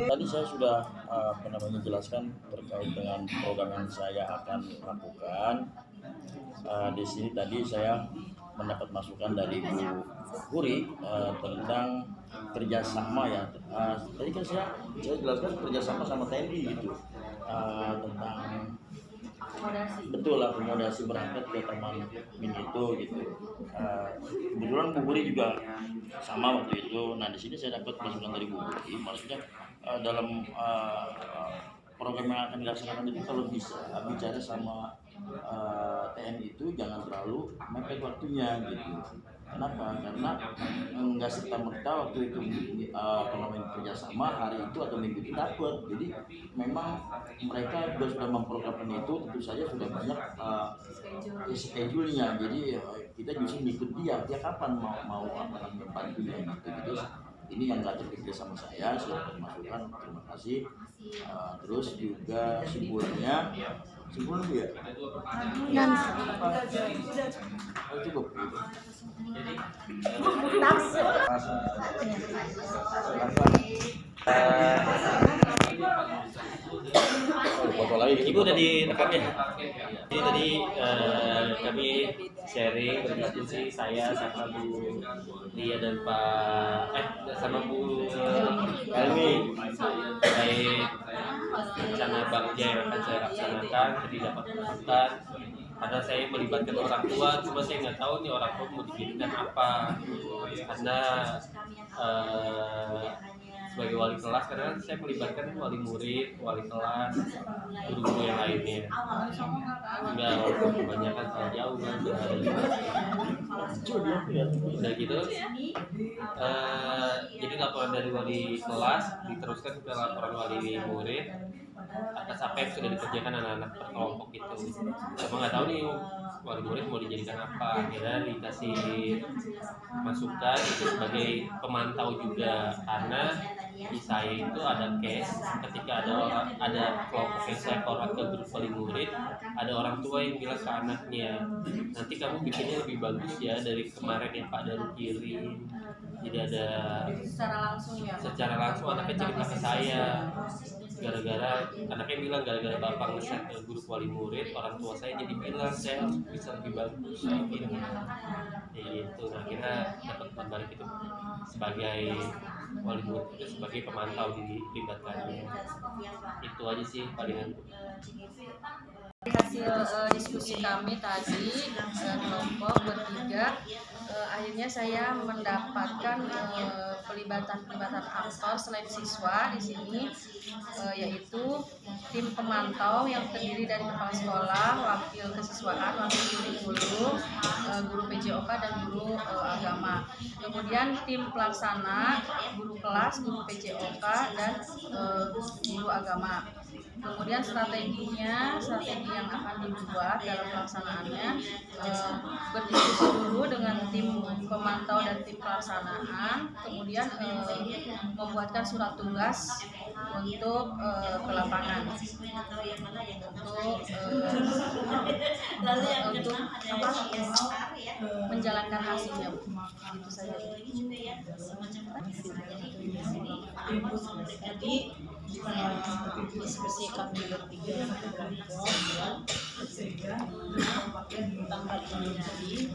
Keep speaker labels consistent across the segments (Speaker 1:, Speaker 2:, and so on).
Speaker 1: Tadi saya sudah menjelaskan terkait dengan program yang saya akan lakukan. Di sini tadi saya mendapat masukan dari Bu Huri tentang kerjasama ya. Tadi kan saya jelaskan kerjasama sama TNI gitu, tentang betul akomodasi berangkat ke teman min itu gitu. Kebetulan Bu Huri juga sama waktu itu. Nah di sini saya dapat masukan dari Bu Huri, maksudnya dalam program yang akan dilaksanakan itu kalau bisa bicara sama TNI itu jangan terlalu mepet waktunya gitu. Kenapa? Karena nggak serta merta waktu itu kerjasama hari itu atau minggu itu dapat. Jadi memang mereka sudah memprogramkan itu, tentu saja sudah banyak schedule-nya. Jadi kita justru ngikut dia kapan mau bantunya gitu. Jadi ini yang nggak terpikir sama saya masukan, terima kasih. Terus juga simbolnya ya. Oh, cukup. Foto lagi.
Speaker 2: Ibu udah direkam ya? Jadi tadi kami sharing berdiskusi saya sama Bu Lia dan sama Bu Elmi terkait rencana bagja yang akan saya laksanakan. Jadi dapat masukan karena saya melibatkan orang tua, cuma saya nggak tahu nih orang tua mau dijadikan apa, karena sebagai wali kelas karena saya melibatkan wali murid, wali kelas, guru-guru yang lainnya. Enggak, kebanyakan salah jauh kan udah gitu. Jadi laporan dari wali kelas diteruskan ke laporan wali murid atas apa yang sudah dikerjakan anak-anak per kelompok itu. Cuma nggak tahu nih wali murid mau dijadikan apa. Akhirnya dikasih masukan itu sebagai pemantau juga, karena di saya itu ada case ketika ada kelompok yang saya forward ke grup wali murid, ada orang tua yang bilang ke anaknya, nanti kamu bikinnya lebih bagus ya dari kemarin yang Pak Daru kirim. Jadi ada secara langsung anaknya cerita ke saya, gara-gara anaknya bilang gara-gara bapak nge-share ke grup wali murid, orang tua saya jadi bilang saya harus bisa lebih bagus gitu. Nah akhirnya dapat balik itu sebagai wali murid itu sebagai pemantau dilibatkannya. Itu aja sih palingan.
Speaker 3: Hasil diskusi kami tadi kelompok bertiga, akhirnya saya mendapatkan pelibatan aktor selain siswa di sini, yaitu tim pemantau yang terdiri dari kepala sekolah, wakil kesiswaan, wakil kurikulum, guru PJOK dan guru agama. Kemudian tim pelaksana, guru kelas, guru PJOK dan guru agama. Kemudian strategi yang akan dibuat dalam pelaksanaannya, berdiskusi dulu dengan tim pemantau dan tim pelaksanaan, kemudian membuatkan surat tugas untuk ke lapangan untuk menjalankan hasilnya. Itu saja.
Speaker 4: Tadi diskusi kami bertiga tentang hal ini. Jadi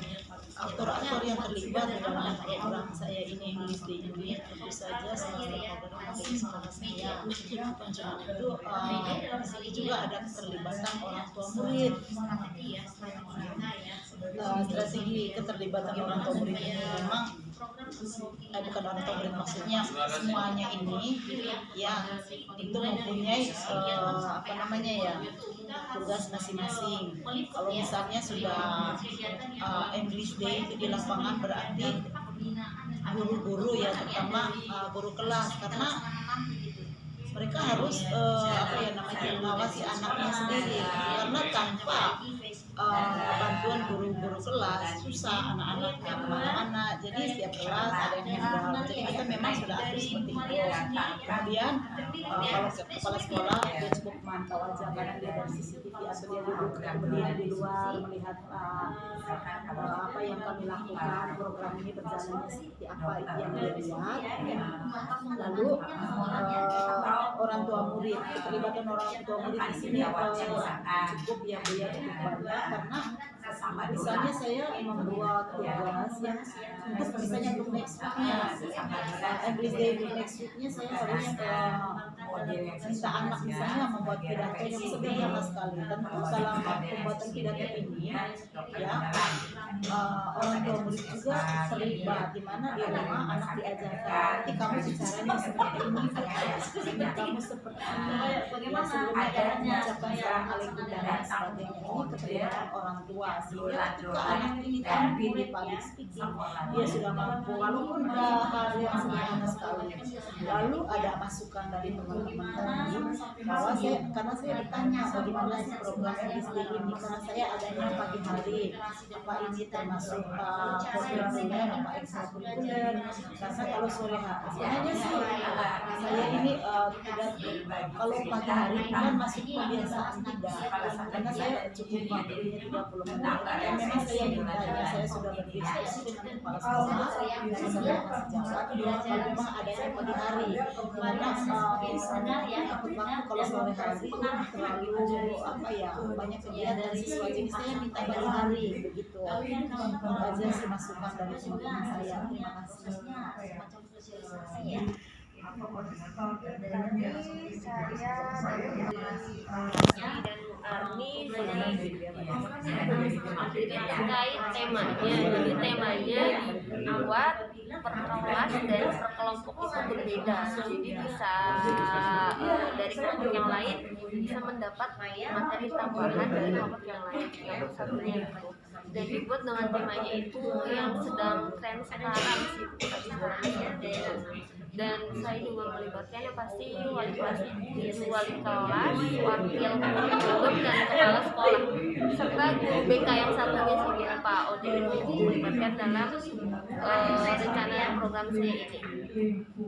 Speaker 4: aktor-aktor yang terlibat dalam program saya ini tentu saja salah dari sekolah saya. Bukan cuma itu, di sini juga ada keterlibatan orang tua murid. Strategi keterlibatan orang tua murid ini memang bukan orang tua murid, maksudnya semuanya ini ya itu mempunyai tugas masing-masing. Kalau misalnya sudah English Day itu di lapangan, berarti guru-guru ya, terutama guru kelas, karena mereka harus mengawasi anaknya sendiri, karena tanpa bantuan guru-guru kelas susah anak-anaknya kemana-mana. Jadi setiap kelas ada yang handle. Jadi kita memang sudah atur seperti itu. Kemudian kalau kepala sekolah dia cukup mantau aja, karena dia dari CCTV atau dia duduk berdiri di luar melihat apa yang kami lakukan, program ini berjalannya seperti apa yang dia lihat. Lalu murid. Keterlibatan orang tua murid di sini cukup ya Bu ya, cukup banyak karena misalnya saya membuat tugas yang untuk misalnya untuk next weeknya, English Day next weeknya saya harus minta anak misalnya membuat pidato yang sederhana sekali. Tentu dalam pembuatan pidato ini ya orang tua murid juga terlibat, di mana di rumah anak diajarkan nanti kamu bicaranya seperti ini, kamu seperti ini, bagaimana sebelumnya kamu mengucapkan salam alaikum dan lain sebagainya. Ini keterlibatan orang tua sehingga ketika anak ini tampil di public speaking dia sudah mampu walaupun hal yang sederhana sekali. Lalu ada masukan dari teman-teman tadi bahwa karena saya bertanya bagaimana sih program English Day ini, karena saya adanya pagi hari, apa ini termasuk kurikuler apa ekstrakurikuler, karena kalau sore hari sebenarnya sih saya ini tidak, kalau pagi hari kan masuk kebiasaan tidak, karena saya cukup waktunya 30 menit dan memang saya mintanya, saya sudah berdiskusi dengan kepala sekolah dan saya kasih jawab kalau memang adanya pagi hari, mana takut waktu kalau sore hari terlalu apa ya banyak kegiatan siswa, jadi saya minta pagi hari begitu. Itu aja sih masukan dari teman-teman saya. Terima kasih.
Speaker 5: Dan Arni jadi terkait temanya, jadi temanya dibuat per kelas dan per kelompok itu berbeda, jadi bisa dari kelompok yang lain bisa mendapat materi tambahan dari kelompok yang lain yang satunya itu, dan dibuat dengan temanya itu yang sedang tren sekarang sih, dan saya juga melibatkan yang pasti wali kelas, wakil guru dan kepala sekolah serta guru BK yang satunya sih Pak Odi itu melibatkan dalam rencana program saya ini.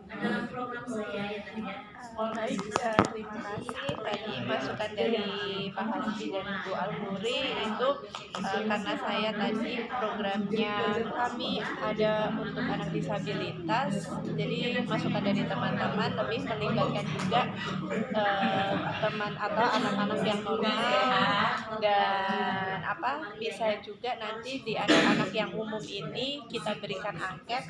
Speaker 5: Dalam program saya ya tadi ya.
Speaker 6: Baik, terima kasih tadi masukan dari Pak Hasbi dan Bu Al-Muri itu karena saya tadi programnya kami ada untuk anak disabilitas, jadi masukan dari teman-teman lebih melibatkan juga teman atau anak-anak yang normal, dan bisa juga nanti di anak-anak yang umum ini kita berikan angket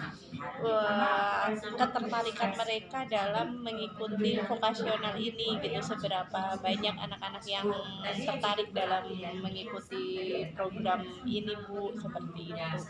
Speaker 6: ketertarikan mereka dalam mengikuti vokasional ini gitu, seberapa banyak anak-anak yang tertarik dalam mengikuti program ini Bu, seperti itu.